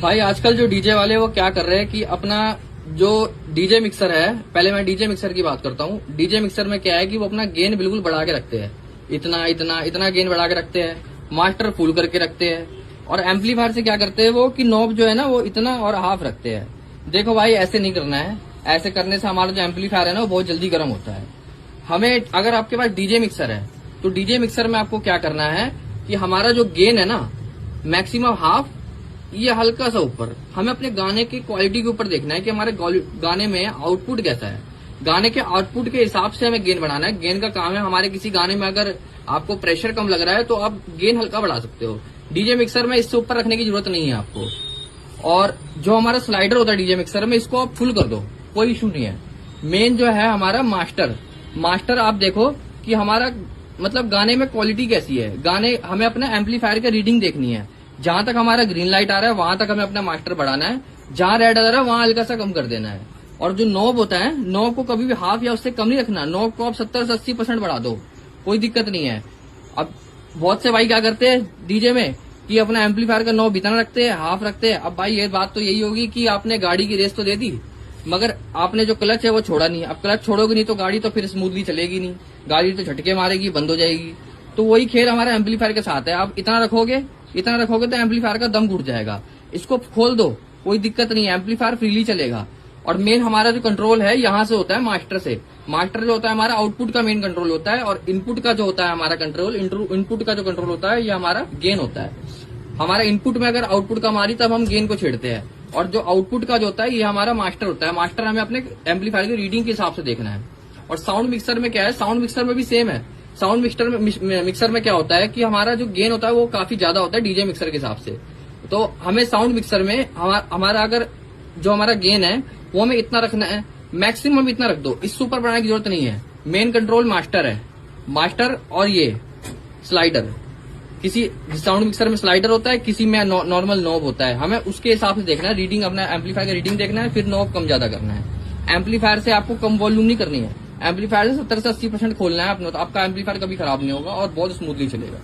भाई आजकल जो डीजे वाले वो क्या कर रहे हैं कि अपना जो डीजे मिक्सर है, पहले मैं डीजे मिक्सर की बात करता हूँ। डीजे मिक्सर में क्या है कि वो अपना गेन बिल्कुल बढ़ा के रखते हैं, इतना इतना इतना गेन बढ़ा के रखते हैं, मास्टर फुल करके रखते हैं। और एम्पलीफायर से क्या करते हैं वो कि नॉब जो है ना वो इतना और हाफ रखते हैं। देखो भाई ऐसे नहीं करना है, ऐसे करने से हमारा जो एम्पलीफायर है ना वो बहुत जल्दी गर्म होता है। हमें अगर आपके पास डीजे मिक्सर है तो डीजे मिक्सर में आपको क्या करना है कि हमारा जो गेन है ना मैक्सिमम हाफ, ये हल्का सा ऊपर। हमें अपने गाने की क्वालिटी के ऊपर देखना है कि हमारे गाने में आउटपुट कैसा है। गाने के आउटपुट के हिसाब से हमें गेन बढ़ाना है। गेन का काम है, हमारे किसी गाने में अगर आपको प्रेशर कम लग रहा है तो आप गेन हल्का बढ़ा सकते हो। डीजे मिक्सर में इससे ऊपर रखने की जरूरत नहीं है आपको। और जो हमारा स्लाइडर होता है डीजे मिक्सर में, इसको आप फुल कर दो, कोई इशू नहीं है। मेन जो है हमारा मास्टर आप देखो कि हमारा मतलब गाने में क्वालिटी कैसी है। गाने हमें अपना एम्पलीफायर का रीडिंग देखनी है। जहां तक हमारा ग्रीन लाइट आ रहा है वहां तक हमें अपना मास्टर बढ़ाना है, जहां रेड आ रहा है वहां हल्का सा कम कर देना है। और जो नॉब होता है, नॉब को कभी भी हाफ या उससे कम नहीं रखना। नॉब को आप 70 से 80% बढ़ा दो, कोई दिक्कत नहीं है। अब बहुत से भाई क्या करते हैं डीजे में कि अपना एम्पलीफायर का नॉब इतना रखते हैं, हाफ रखते हैं। अब भाई ये बात तो यही होगी कि आपने गाड़ी की रेस तो दे दी, मगर आपने जो क्लच है वो छोड़ा नहीं। अब क्लच छोड़ोगे नहीं तो गाड़ी तो फिर स्मूथली चलेगी नहीं, गाड़ी तो झटके मारेगी, बंद हो जाएगी। तो वही खेल हमारा एम्पलीफायर के साथ है। आप इतना रखोगे तो एम्पलीफायर का दम घुट जाएगा। इसको खोल दो, कोई दिक्कत नहीं है, एम्पलीफायर फ्रीली चलेगा। और मेन हमारा जो कंट्रोल है यहाँ से होता है मास्टर से। मास्टर जो होता है हमारा आउटपुट का मेन कंट्रोल होता है, और इनपुट का जो होता है हमारा कंट्रोल, इनपुट का जो कंट्रोल होता है ये हमारा गेन होता है। हमारा इनपुट में अगर आउटपुट कम आ रही तब हम गेन को छेड़ते हैं, और जो आउटपुट का जो होता है ये हमारा मास्टर होता है। मास्टर हमें अपने एम्पलीफायर की रीडिंग के हिसाब से देखना है। और साउंड मिक्सर में क्या है, साउंड मिक्सर में भी सेम है। साउंड मिक्सर में क्या होता है कि हमारा जो गेन होता है वो काफी ज्यादा होता है डीजे मिक्सर के हिसाब से। तो हमें साउंड मिक्सर में हमारा अगर जो हमारा गेन है वो हमें इतना रखना है, मैक्सिमम इतना रख दो, इससे ऊपर बढ़ाने की जरूरत नहीं है। मेन कंट्रोल मास्टर है, मास्टर और ये स्लाइडर। किसी साउंड मिक्सर में स्लाइडर होता है, किसी में नॉर्मल नॉब होता है। हमें उसके हिसाब से देखना है, रीडिंग अपना एम्पलीफायर का रीडिंग देखना है, फिर नॉब कम ज्यादा करना है। एम्पलीफायर से आपको कम वॉल्यूम नहीं करनी है, एम्पलीफायर से 70 से 80% खोलना है अपना, तो आपका एम्पलीफायर कभी खराब नहीं होगा और बहुत स्मूथली चलेगा।